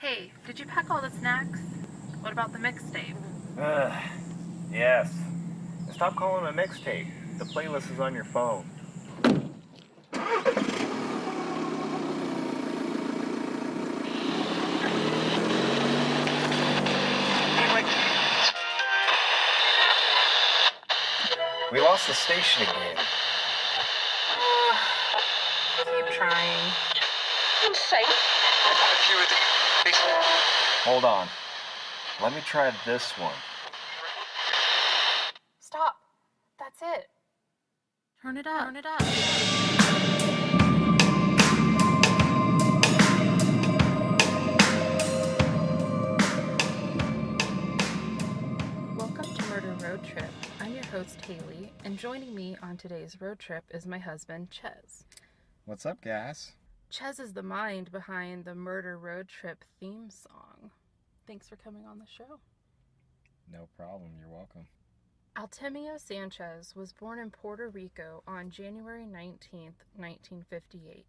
Hey, did you pack all the snacks? What about the mixtape? Yes. Stop calling it a mixtape. The playlist is on your phone. We lost the station again. Keep trying. Hold on. Let me try this one. Stop. That's it. Turn it up. Turn it up. Welcome to Murder Road Trip. I'm your host, Haley, and joining me on today's road trip is my husband, Ches. What's up, guys? Ches is the mind behind the Murder Road Trip theme song. Thanks for coming on the show. No problem. You're welcome. Altemio Sanchez was born in Puerto Rico on January 19th, 1958.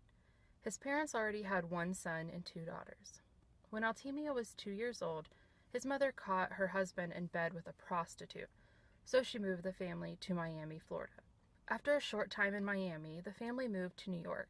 His parents already had one son and two daughters. When Altemio was 2 years old, his mother caught her husband in bed with a prostitute, so she moved the family to Miami, Florida. After a short time in Miami, the family moved to New York.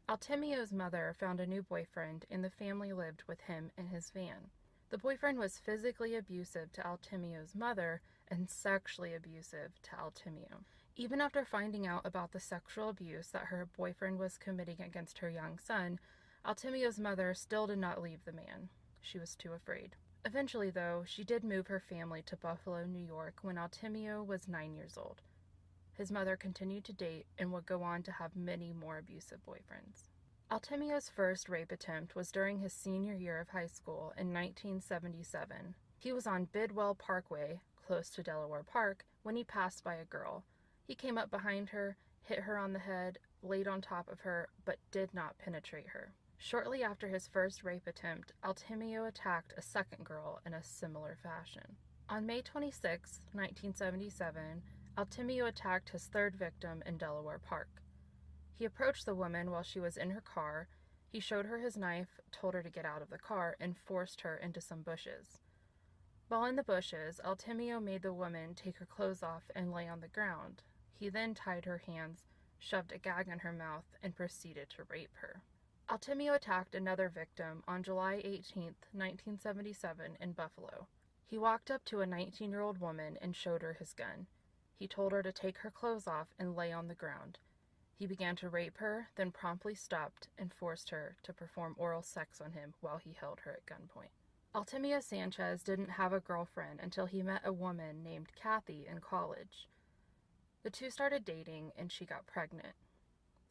Altemio's mother found a new boyfriend, and the family lived with him in his van. The boyfriend was physically abusive to Altemio's mother and sexually abusive to Altemio. Even after finding out about the sexual abuse that her boyfriend was committing against her young son, Altemio's mother still did not leave the man. She was too afraid. Eventually, though, she did move her family to Buffalo, New York when Altemio was 9 years old. His mother continued to date and would go on to have many more abusive boyfriends. Altemio's first rape attempt was during his senior year of high school in 1977. He was on Bidwell Parkway, close to Delaware Park, when he passed by a girl. He came up behind her, hit her on the head, laid on top of her, but did not penetrate her. Shortly after his first rape attempt, Altemio attacked a second girl in a similar fashion. On May 26, 1977, Altemio attacked his third victim in Delaware Park. He approached the woman while she was in her car. He showed her his knife, told her to get out of the car, and forced her into some bushes. While in the bushes, Altemio made the woman take her clothes off and lay on the ground. He then tied her hands, shoved a gag in her mouth, and proceeded to rape her. Altemio attacked another victim on July 18, 1977, in Buffalo. He walked up to a 19-year-old woman and showed her his gun. He told her to take her clothes off and lay on the ground. He began to rape her, then promptly stopped and forced her to perform oral sex on him while he held her at gunpoint. Altemio Sanchez didn't have a girlfriend until he met a woman named Kathy in college. The two started dating and she got pregnant.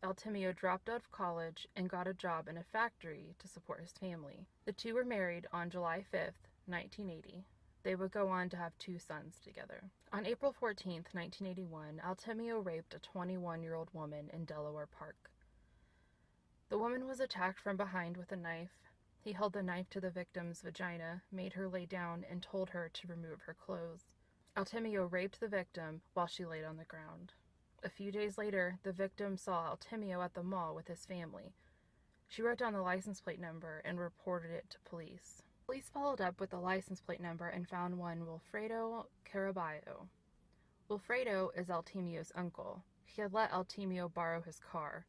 Altemio dropped out of college and got a job in a factory to support his family. The two were married on July 5th, 1980. They would go on to have two sons together. On April 14th, 1981, Altemio raped a 21-year-old woman in Delaware Park. The woman was attacked from behind with a knife. He held the knife to the victim's vagina, made her lay down, and told her to remove her clothes. Altemio raped the victim while she laid on the ground. A few days later, the victim saw Altemio at the mall with his family. She wrote down the license plate number and reported it to police. Police followed up with the license plate number and found one Wilfredo Caraballo. Wilfredo is Altemio's uncle. He had let Altemio borrow his car.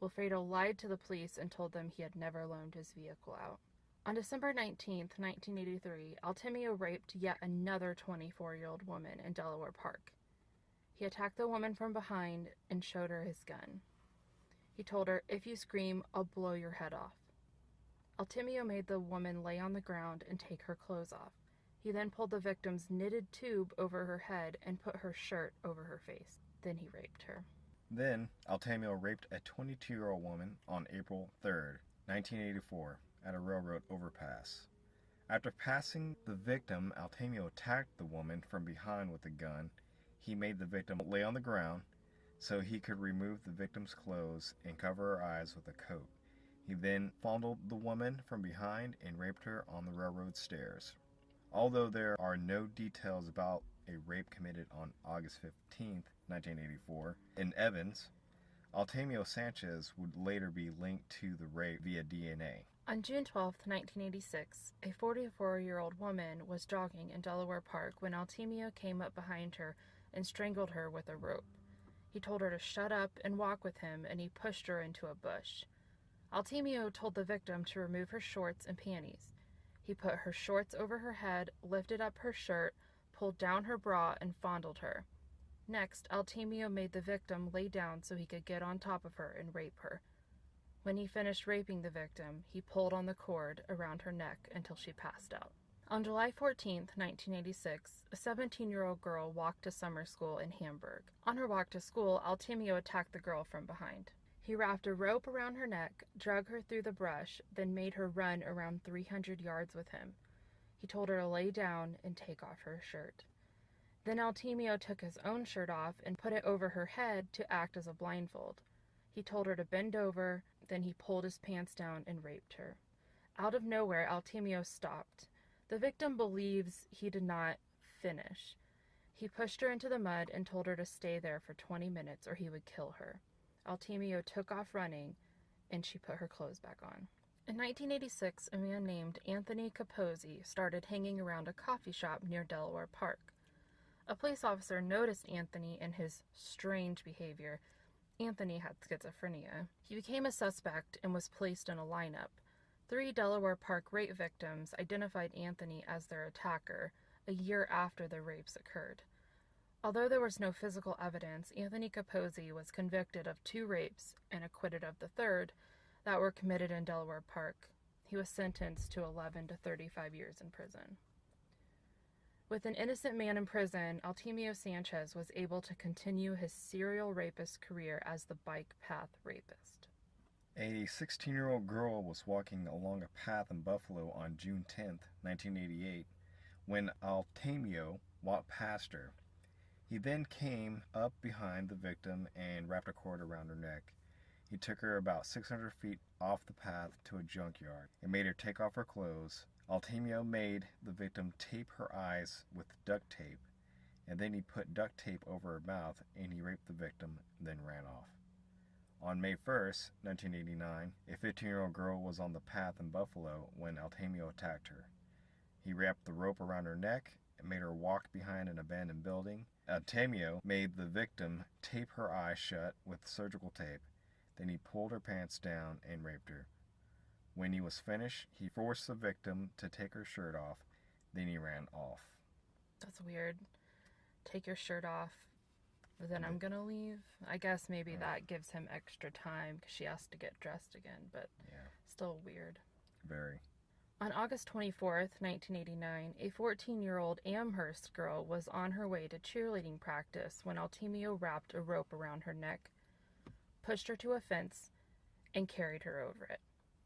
Wilfredo lied to the police and told them he had never loaned his vehicle out. On December 19, 1983, Altemio raped yet another 24-year-old woman in Delaware Park. He attacked the woman from behind and showed her his gun. He told her, "If you scream, I'll blow your head off." Altemio made the woman lay on the ground and take her clothes off. He then pulled the victim's knitted tube over her head and put her shirt over her face. Then he raped her. Then, Altemio raped a 22-year-old woman on April 3rd, 1984, at a railroad overpass. After passing the victim, Altemio attacked the woman from behind with a gun. He made the victim lay on the ground so he could remove the victim's clothes and cover her eyes with a coat. He then fondled the woman from behind and raped her on the railroad stairs. Although there are no details about a rape committed on August 15, 1984, in Evans, Altemio Sanchez would later be linked to the rape via DNA. On June 12, 1986, a 44-year-old woman was jogging in Delaware Park when Altemio came up behind her and strangled her with a rope. He told her to shut up and walk with him, and he pushed her into a bush. Altemio told the victim to remove her shorts and panties. He put her shorts over her head, lifted up her shirt, pulled down her bra, and fondled her. Next, Altemio made the victim lay down so he could get on top of her and rape her. When he finished raping the victim, he pulled on the cord around her neck until she passed out. On July 14, 1986, a 17-year-old girl walked to summer school in Hamburg. On her walk to school, Altemio attacked the girl from behind. He wrapped a rope around her neck, drug her through the brush, then made her run around 300 yards with him. He told her to lay down and take off her shirt. Then Altemio took his own shirt off and put it over her head to act as a blindfold. He told her to bend over, then he pulled his pants down and raped her. Out of nowhere, Altemio stopped. The victim believes he did not finish. He pushed her into the mud and told her to stay there for 20 minutes or he would kill her. Altemio took off running, and she put her clothes back on. In 1986, a man named Anthony Capozzi started hanging around a coffee shop near Delaware Park. A police officer noticed Anthony and his strange behavior. Anthony had schizophrenia. He became a suspect and was placed in a lineup. 3 Delaware Park rape victims identified Anthony as their attacker a year after the rapes occurred. Although there was no physical evidence, Anthony Capozzi was convicted of 2 rapes and acquitted of the 3rd that were committed in Delaware Park. He was sentenced to 11 to 35 years in prison. With an innocent man in prison, Altemio Sanchez was able to continue his serial rapist career as the bike path rapist. A 16-year-old girl was walking along a path in Buffalo on June 10, 1988, when Altemio walked past her. He then came up behind the victim and wrapped a cord around her neck. He took her about 600 feet off the path to a junkyard and made her take off her clothes. Altemio made the victim tape her eyes with duct tape, and then he put duct tape over her mouth and he raped the victim, then ran off. On May 1st, 1989, a 15-year-old girl was on the path in Buffalo when Altemio attacked her. He wrapped the rope around her neck and made her walk behind an abandoned building. Altemio made the victim tape her eyes shut with surgical tape. Then he pulled her pants down and raped her. When he was finished, he forced the victim to take her shirt off. Then he ran off. That's weird. Take your shirt off, then I'm gonna leave. I guess maybe that gives him extra time because she has to get dressed again, but still weird. Very. On August 24th, 1989, a 14-year-old Amherst girl was on her way to cheerleading practice when Altemio wrapped a rope around her neck, pushed her to a fence, and carried her over it.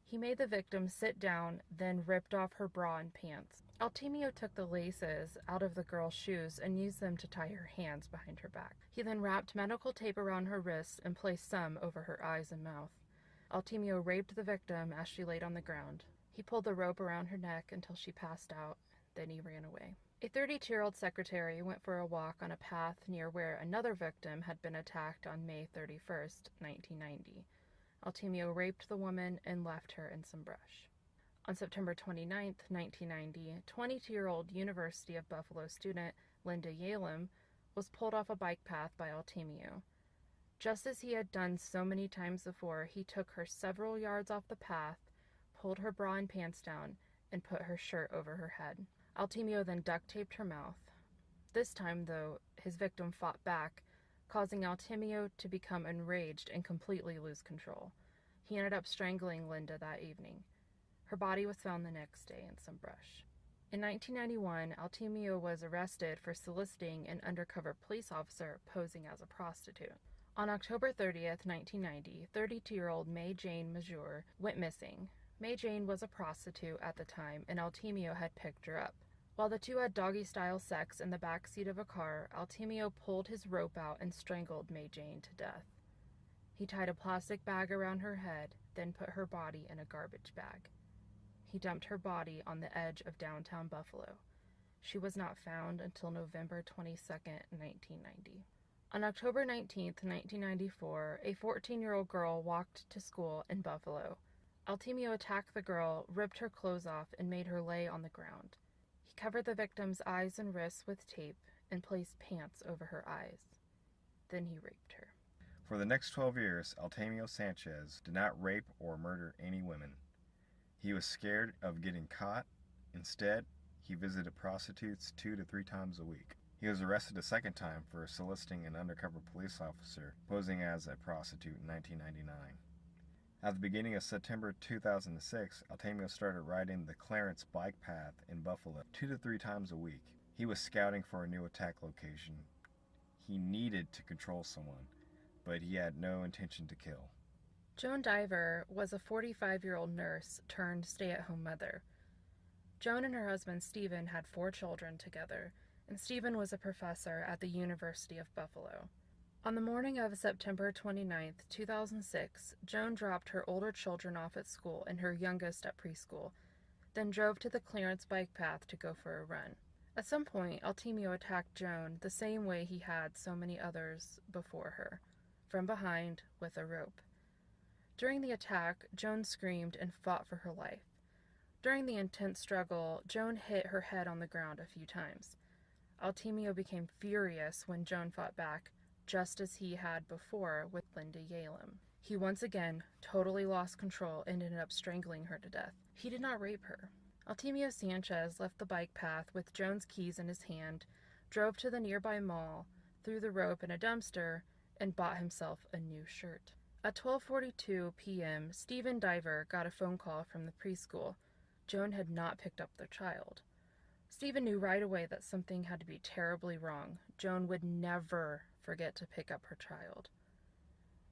He made the victim sit down, then ripped off her bra and pants. Altemio took the laces out of the girl's shoes and used them to tie her hands behind her back. He then wrapped medical tape around her wrists and placed some over her eyes and mouth. Altemio raped the victim as she laid on the ground. He pulled the rope around her neck until she passed out, then he ran away. A 32-year-old secretary went for a walk on a path near where another victim had been attacked on May 31st, 1990. Altemio raped the woman and left her in some brush. On September 29, 1990, 22-year-old University of Buffalo student Linda Yalem was pulled off a bike path by Altemio. Just as he had done so many times before, he took her several yards off the path, pulled her bra and pants down, and put her shirt over her head. Altemio then duct taped her mouth. This time, though, his victim fought back, causing Altemio to become enraged and completely lose control. He ended up strangling Linda that evening. Her body was found the next day in some brush. In 1991, Altemio was arrested for soliciting an undercover police officer posing as a prostitute. On October 30th, 1990, 32-year-old May Jane Major went missing. May Jane was a prostitute at the time, and Altemio had picked her up. While the two had doggy-style sex in the back seat of a car, Altemio pulled his rope out and strangled May Jane to death. He tied a plastic bag around her head, then put her body in a garbage bag. He dumped her body on the edge of downtown Buffalo. She was not found until November 22, 1990. On October 19, 1994, a 14-year-old girl walked to school in Buffalo. Altemio attacked the girl, ripped her clothes off, and made her lay on the ground. He covered the victim's eyes and wrists with tape and placed pants over her eyes. Then he raped her. For the next 12 years, Altemio Sanchez did not rape or murder any women. He was scared of getting caught. Instead, he visited prostitutes 2 to 3 times a week. He was arrested a second time for soliciting an undercover police officer posing as a prostitute in 1999. At the beginning of September 2006, Altemio started riding the Clarence bike path in Buffalo 2 to 3 times a week. He was scouting for a new attack location. He needed to control someone, but he had no intention to kill. Joan Diver was a 45-year-old nurse turned stay-at-home mother. Joan and her husband Stephen had 4 children together, and Stephen was a professor at the University of Buffalo. On the morning of September 29, 2006, Joan dropped her older children off at school and her youngest at preschool, then drove to the Clarence bike path to go for a run. At some point, Altemio attacked Joan the same way he had so many others before her, from behind with a rope. During the attack, Joan screamed and fought for her life. During the intense struggle, Joan hit her head on the ground a few times. Altemio became furious when Joan fought back, just as he had before with Linda Yalem. He once again totally lost control and ended up strangling her to death. He did not rape her. Altemio Sanchez left the bike path with Joan's keys in his hand, drove to the nearby mall, threw the rope in a dumpster, and bought himself a new shirt. At 12:42 p.m., Stephen Diver got a phone call from the preschool. Joan had not picked up their child. Stephen knew right away that something had to be terribly wrong. Joan would never forget to pick up her child.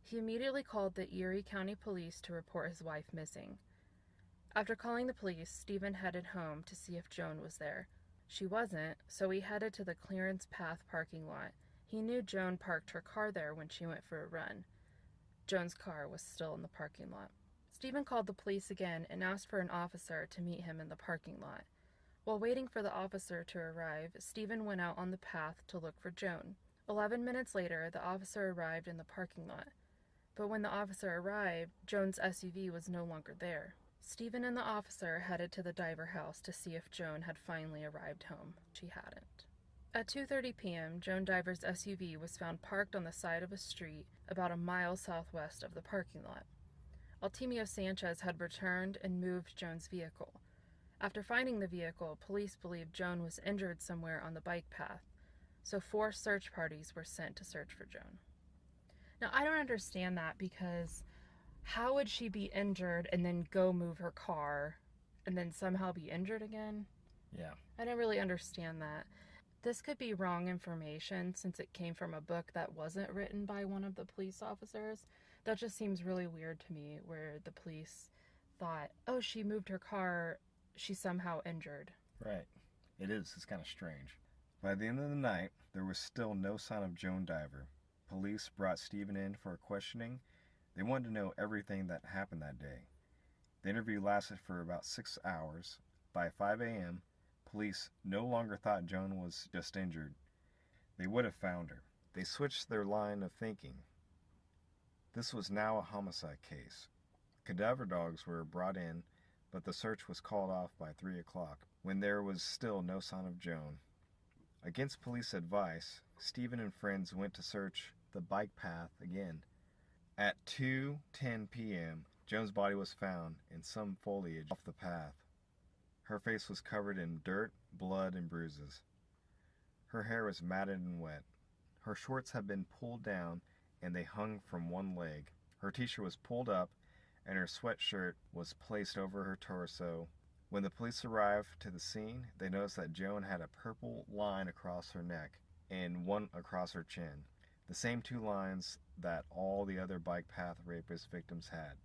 He immediately called the Erie County Police to report his wife missing. After calling the police, Stephen headed home to see if Joan was there. She wasn't, so he headed to the Clarence Path parking lot. He knew Joan parked her car there when she went for a run. Joan's car was still in the parking lot. Stephen called the police again and asked for an officer to meet him in the parking lot. While waiting for the officer to arrive, Stephen went out on the path to look for Joan. 11 minutes later, the officer arrived in the parking lot. But when the officer arrived, Joan's SUV was no longer there. Stephen and the officer headed to the Diver house to see if Joan had finally arrived home. She hadn't. At 2:30 p.m., Joan Diver's SUV was found parked on the side of a street about a mile southwest of the parking lot. Altemio Sanchez had returned and moved Joan's vehicle. After finding the vehicle, police believed Joan was injured somewhere on the bike path, so 4 search parties were sent to search for Joan. Now, I don't understand that, because how would she be injured and then go move her car and then somehow be injured again? Yeah. I don't really understand that. This could be wrong information since it came from a book that wasn't written by one of the police officers. That just seems really weird to me, where the police thought, oh, she moved her car, she's somehow injured. Right. It is. It's kind of strange. By the end of the night, there was still no sign of Joan Diver. Police brought Stephen in for questioning. They wanted to know everything that happened that day. The interview lasted for about 6 hours. By 5 a.m., police no longer thought Joan was just injured. They would have found her. They switched their line of thinking. This was now a homicide case. Cadaver dogs were brought in, but the search was called off by 3 o'clock, when there was still no sign of Joan. Against police advice, Stephen and friends went to search the bike path again. At 2:10 p.m., Joan's body was found in some foliage off the path. Her face was covered in dirt, blood, and bruises. Her hair was matted and wet. Her shorts had been pulled down, and they hung from one leg. Her t-shirt was pulled up, and her sweatshirt was placed over her torso. When the police arrived to the scene, they noticed that Joan had a purple line across her neck and one across her chin, the same 2 lines that all the other bike path rapist victims had.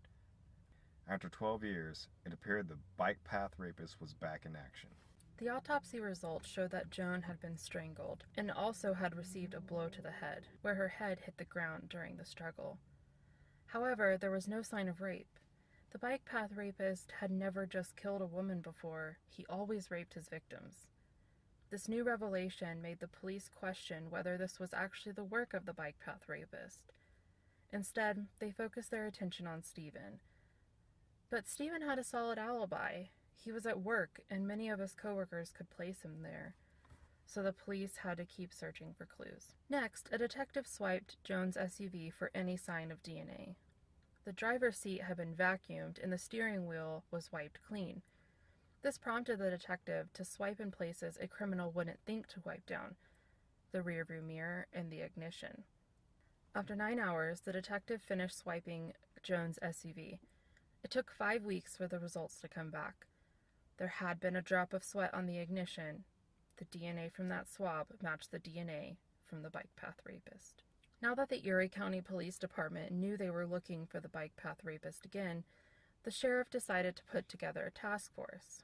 After 12 years, it appeared the bike path rapist was back in action. The autopsy results showed that Joan had been strangled and also had received a blow to the head, where her head hit the ground during the struggle. However, there was no sign of rape. The bike path rapist had never just killed a woman before, he always raped his victims. This new revelation made the police question whether this was actually the work of the bike path rapist. Instead, they focused their attention on Stephen. But Stephen had a solid alibi. He was at work, and many of his coworkers could place him there. So the police had to keep searching for clues. Next, a detective swiped Jones' SUV for any sign of DNA. The driver's seat had been vacuumed, and the steering wheel was wiped clean. This prompted the detective to swipe in places a criminal wouldn't think to wipe down: the rearview mirror and the ignition. After 9 hours, the detective finished swiping Jones' SUV. It took 5 weeks for the results to come back. There had been a drop of sweat on the ignition. The DNA from that swab matched the DNA from the bike path rapist. Now that the Erie County Police Department knew they were looking for the bike path rapist again, the sheriff decided to put together a task force.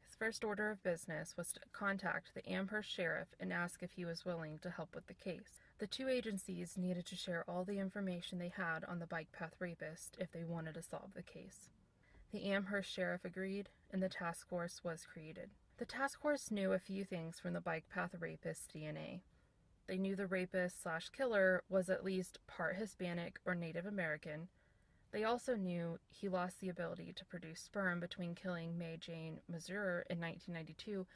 His first order of business was to contact the Amherst sheriff and ask if he was willing to help with the case. The two agencies needed to share all the information they had on the bike path rapist if they wanted to solve the case. The Amherst sheriff agreed, and the task force was created. The task force knew a few things from the bike path rapist's DNA. They knew the rapist/killer was at least part Hispanic or Native American. They also knew he lost the ability to produce sperm between killing Mae Jane Mazur in 1992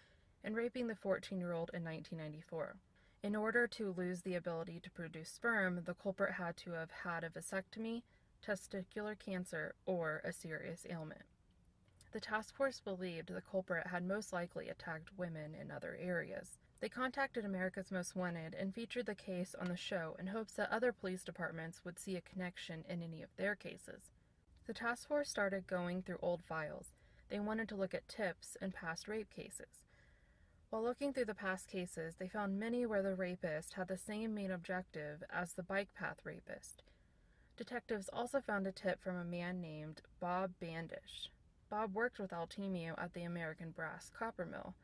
and raping the 14-year-old in 1994. In order to lose the ability to produce sperm, the culprit had to have had a vasectomy, testicular cancer, or a serious ailment. The task force believed the culprit had most likely attacked women in other areas. They contacted America's Most Wanted and featured the case on the show in hopes that other police departments would see a connection in any of their cases. The task force started going through old files. They wanted to look at tips and past rape cases. While looking through the past cases, they found many where the rapist had the same main objective as the bike path rapist. Detectives also found a tip from a man named Bob Bandish. Bob worked with Altemio at the American Brass copper mill.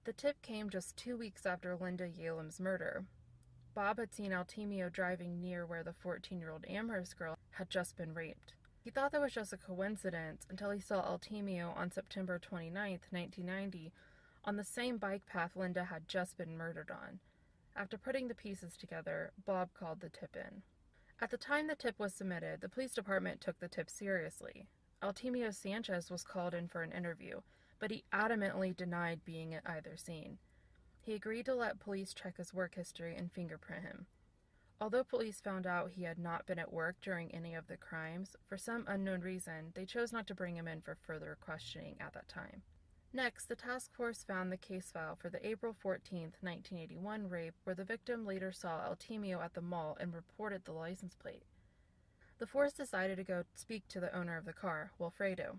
The tip came just 2 weeks after Linda Yalem's murder. Bob had seen Altemio driving near where the 14-year-old Amherst girl had just been raped. He thought that was just a coincidence until he saw Altemio on September 29, 1990, on the same bike path Linda had just been murdered on. After putting the pieces together, Bob called the tip in. At the time the tip was submitted, the police department took the tip seriously. Altemio Sanchez was called in for an interview, but he adamantly denied being at either scene. He agreed to let police check his work history and fingerprint him. Although police found out he had not been at work during any of the crimes, for some unknown reason, they chose not to bring him in for further questioning at that time. Next, the task force found the case file for the April 14, 1981 rape, where the victim later saw Altemio at the mall and reported the license plate. The force decided to go speak to the owner of the car, Wilfredo.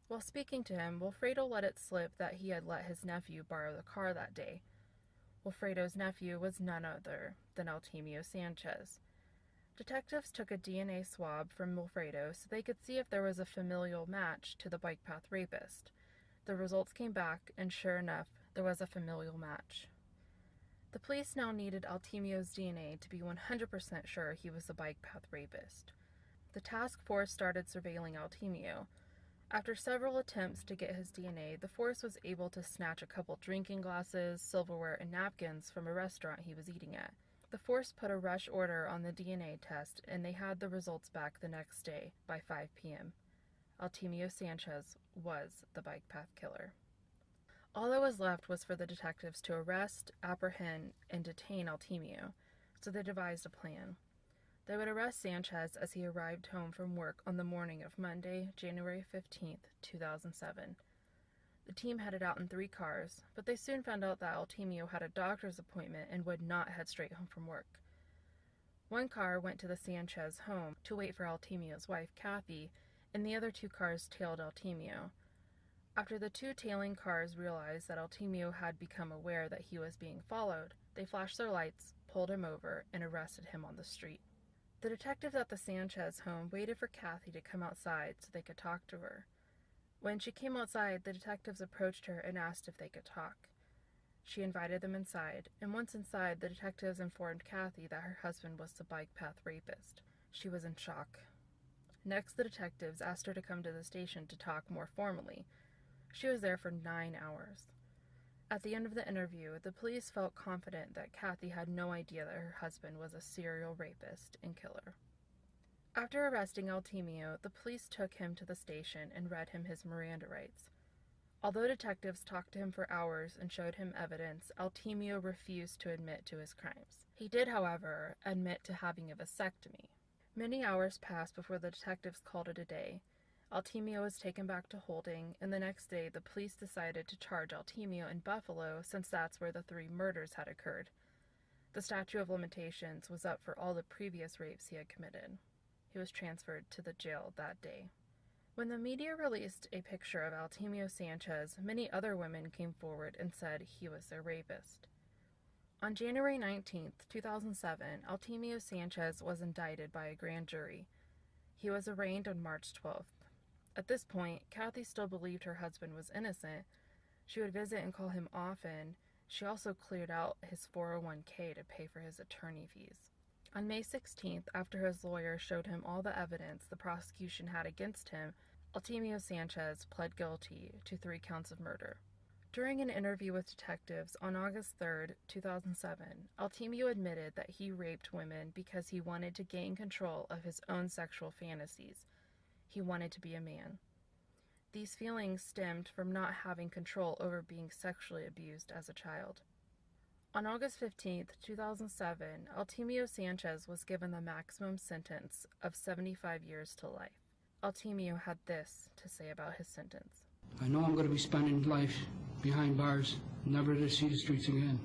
While speaking to him, Wilfredo let it slip that he had let his nephew borrow the car that day. Wilfredo's nephew was none other than Altemio Sanchez. Detectives took a DNA swab from Wilfredo so they could see if there was a familial match to the bike path rapist. The results came back, and sure enough, there was a familial match. The police now needed Altemio's DNA to be 100% sure he was the bike path rapist. The task force started surveilling Altemio. After several attempts to get his DNA, the force was able to snatch a couple drinking glasses, silverware, and napkins from a restaurant he was eating at. The force put a rush order on the DNA test, and they had the results back the next day by 5 p.m. Altemio Sanchez was the bike path killer. All that was left was for the detectives to arrest, apprehend, and detain Altemio, so they devised a plan. They would arrest Sanchez as he arrived home from work on the morning of Monday, January 15, 2007. The team headed out in 3 cars, but they soon found out that Altemio had a doctor's appointment and would not head straight home from work. One car went to the Sanchez home to wait for Altemio's wife, Kathy, and the other 2 cars tailed Altemio. After the 2 tailing cars realized that Altemio had become aware that he was being followed, they flashed their lights, pulled him over, and arrested him on the street. The detectives at the Sanchez home waited for Kathy to come outside so they could talk to her. When she came outside, the detectives approached her and asked if they could talk. She invited them inside, and once inside, the detectives informed Kathy that her husband was the bike path rapist. She was in shock. Next, the detectives asked her to come to the station to talk more formally. She was there for 9 hours. At the end of the interview, the police felt confident that Kathy had no idea that her husband was a serial rapist and killer. After arresting Altemio, the police took him to the station and read him his Miranda rights. Although detectives talked to him for hours and showed him evidence, Altemio refused to admit to his crimes. He did, however, admit to having a vasectomy. Many hours passed before the detectives called it a day. Altemio was taken back to holding, and the next day the police decided to charge Altemio in Buffalo since that's where the 3 murders had occurred. The statute of limitations was up for all the previous rapes he had committed. He was transferred to the jail that day. When the media released a picture of Altemio Sanchez, many other women came forward and said he was their rapist. On January 19, 2007, Altemio Sanchez was indicted by a grand jury. He was arraigned on March 12th. At this point, Kathy still believed her husband was innocent. She would visit and call him often. She also cleared out his 401k to pay for his attorney fees. On May 16th, after his lawyer showed him all the evidence the prosecution had against him, Altemio Sanchez pled guilty to 3 counts of murder. During an interview with detectives on August 3, 2007, Altemio admitted that he raped women because he wanted to gain control of his own sexual fantasies. He wanted to be a man. These feelings stemmed from not having control over being sexually abused as a child. On August 15, 2007, Altemio Sanchez was given the maximum sentence of 75 years to life. Altemio had this to say about his sentence. I know I'm going to be spending life behind bars, never to see the streets again.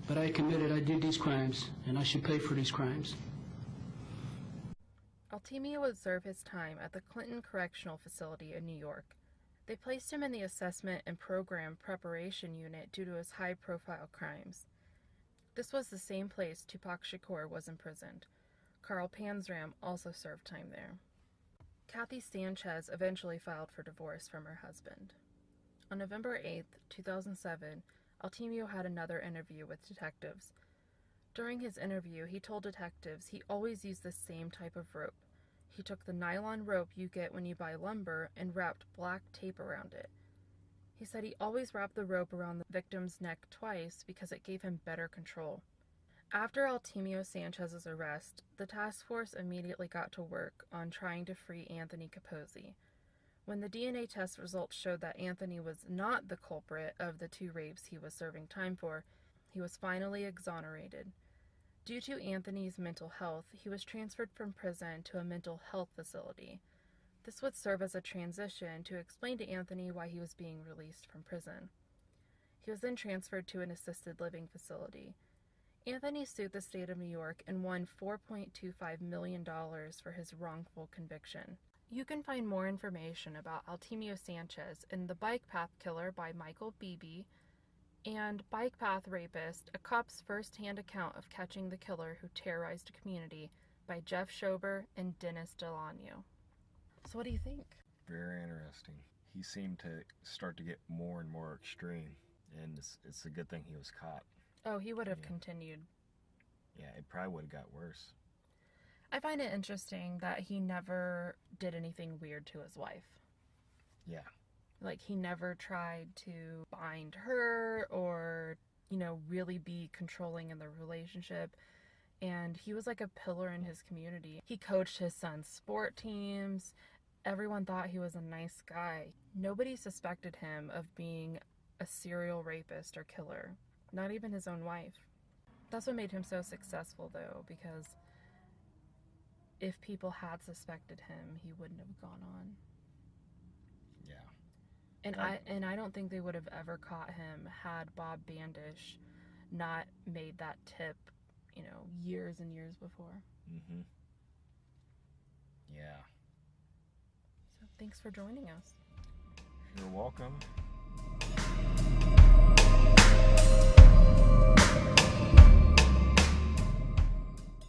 But I did these crimes, and I should pay for these crimes. Altemio would serve his time at the Clinton Correctional Facility in New York. They placed him in the Assessment and Program Preparation Unit due to his high-profile crimes. This was the same place Tupac Shakur was imprisoned. Carl Panzram also served time there. Kathy Sanchez eventually filed for divorce from her husband. On November 8, 2007, Altemio had another interview with detectives. During his interview, he told detectives he always used the same type of rope. He took the nylon rope you get when you buy lumber and wrapped black tape around it. He said he always wrapped the rope around the victim's neck twice because it gave him better control. After Altemio Sanchez's arrest, the task force immediately got to work on trying to free Anthony Capozzi. When the DNA test results showed that Anthony was not the culprit of the 2 rapes he was serving time for, he was finally exonerated. Due to Anthony's mental health, he was transferred from prison to a mental health facility. This would serve as a transition to explain to Anthony why he was being released from prison. He was then transferred to an assisted living facility. Anthony sued the state of New York and won $4.25 million for his wrongful conviction. You can find more information about Altemio Sanchez in The Bike Path Killer by Michael Beebe and Bike Path Rapist, a cop's first-hand account of catching the killer who terrorized a community by Jeff Schober and Dennis Delano. So what do you think? Very interesting. He seemed to start to get more and more extreme, and it's a good thing he was caught. Oh, he would have continued. Yeah, it probably would have got worse. I find it interesting that he never did anything weird to his wife. Yeah. Like, he never tried to bind her or, really be controlling in the relationship. And he was like a pillar in his community. He coached his son's sport teams. Everyone thought he was a nice guy. Nobody suspected him of being a serial rapist or killer. Not even his own wife. That's what made him so successful, though, because if people had suspected him, he wouldn't have gone on. Yeah. And I don't think they would have ever caught him had Bob Bandish not made that tip, years and years before. Mm-hmm. Yeah. So thanks for joining us. You're welcome.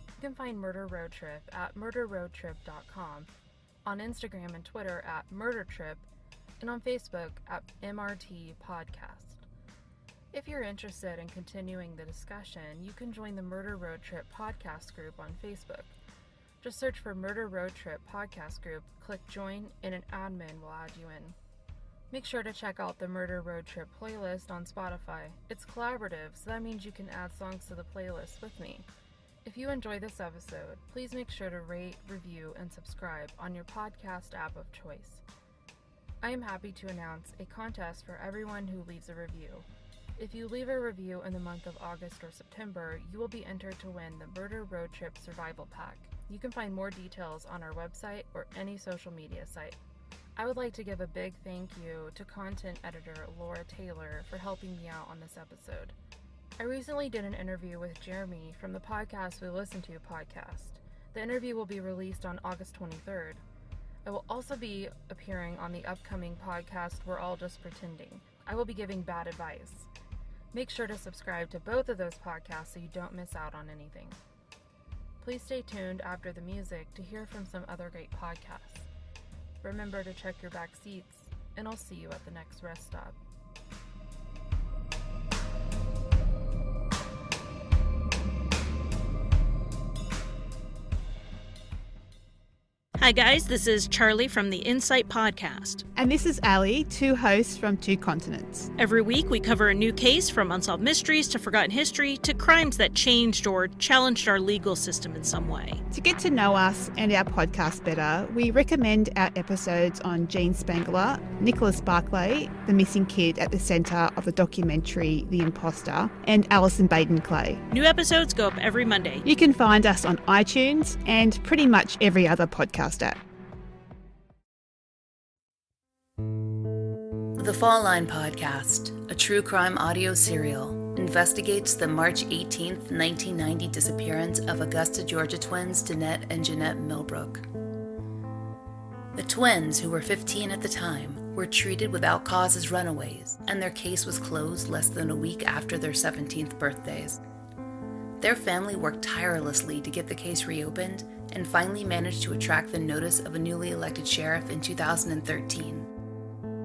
You can find Murder Road Trip at murderroadtrip.com, on Instagram and Twitter at murdertrip, and on Facebook at MRT Podcast. If you're interested in continuing the discussion, you can join the Murder Road Trip podcast group on Facebook. Just search for Murder Road Trip podcast group, click join, and an admin will add you in. Make sure to check out the Murder Road Trip playlist on Spotify. It's collaborative, so that means you can add songs to the playlist with me. If you enjoy this episode, please make sure to rate, review, and subscribe on your podcast app of choice. I am happy to announce a contest for everyone who leaves a review. If you leave a review in the month of August or September, you will be entered to win the Murder Road Trip Survival Pack. You can find more details on our website or any social media site. I would like to give a big thank you to content editor Laura Taylor for helping me out on this episode. I recently did an interview with Jeremy from the Podcast We Listen To podcast. The interview will be released on August 23rd. I will also be appearing on the upcoming podcast We're All Just Pretending. I will be giving bad advice. Make sure to subscribe to both of those podcasts so you don't miss out on anything. Please stay tuned after the music to hear from some other great podcasts. Remember to check your back seats, and I'll see you at the next rest stop. Hi guys, this is Charlie from the Insight Podcast. And this is Ali, two hosts from two continents. Every week we cover a new case, from unsolved mysteries to forgotten history to crimes that changed or challenged our legal system in some way. To get to know us and our podcast better, we recommend our episodes on Jean Spangler, Nicholas Barclay, the missing kid at the centre of the documentary The Imposter, and Alison Baden-Clay. New episodes go up every Monday. You can find us on iTunes and pretty much every other podcast app. The Fall Line Podcast, a true crime audio serial, investigates the March 18th, 1990 disappearance of Augusta, Georgia twins Danette and Jeanette Millbrook. The twins, who were 15 at the time, were treated without cause as runaways, and their case was closed less than a week after their 17th birthdays. Their family worked tirelessly to get the case reopened and finally managed to attract the notice of a newly elected sheriff in 2013.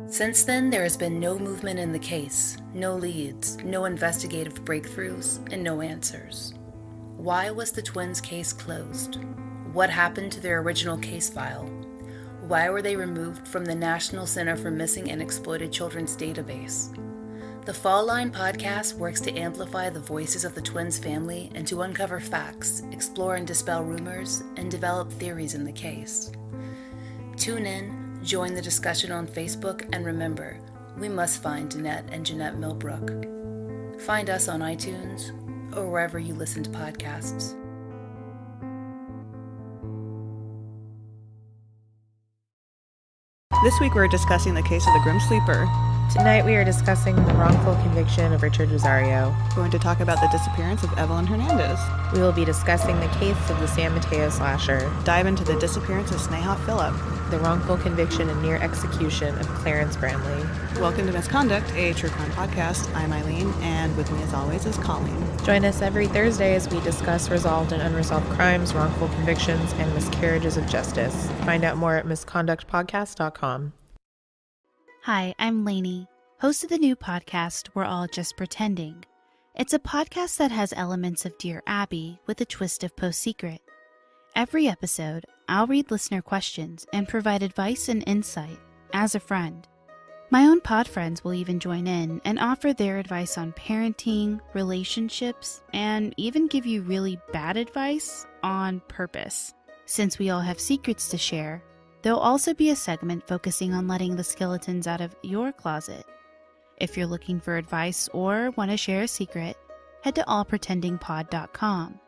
Since then, there has been no movement in the case, no leads, no investigative breakthroughs, and no answers. Why was the twins' case closed? What happened to their original case file? Why were they removed from the National Center for Missing and Exploited Children's database? The Fall Line Podcast works to amplify the voices of the twins' family and to uncover facts, explore and dispel rumors, and develop theories in the case. Tune in, join the discussion on Facebook, and remember, we must find Danette and Jeanette Millbrook. Find us on iTunes or wherever you listen to podcasts. This week we're discussing the case of the Grim Sleeper. Tonight we are discussing the wrongful conviction of Richard Rosario. We're going to talk about the disappearance of Evelyn Hernandez. We will be discussing the case of the San Mateo slasher. Dive into the disappearance of Sneha Phillip. The wrongful conviction and near execution of Clarence Bramley. Welcome to Misconduct, a true crime podcast. I'm Eileen, and with me as always is Colleen. Join us every Thursday as we discuss resolved and unresolved crimes, wrongful convictions, and miscarriages of justice. Find out more at misconductpodcast.com. Hi, I'm Lainey, host of the new podcast We're All Just Pretending. It's a podcast that has elements of Dear Abby with a twist of Post Secret. Every episode, I'll read listener questions and provide advice and insight as a friend. My own pod friends will even join in and offer their advice on parenting, relationships, and even give you really bad advice on purpose. Since we all have secrets to share, there'll also be a segment focusing on letting the skeletons out of your closet. If you're looking for advice or want to share a secret, head to allpretendingpod.com.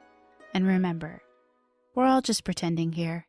And remember, we're all just pretending here.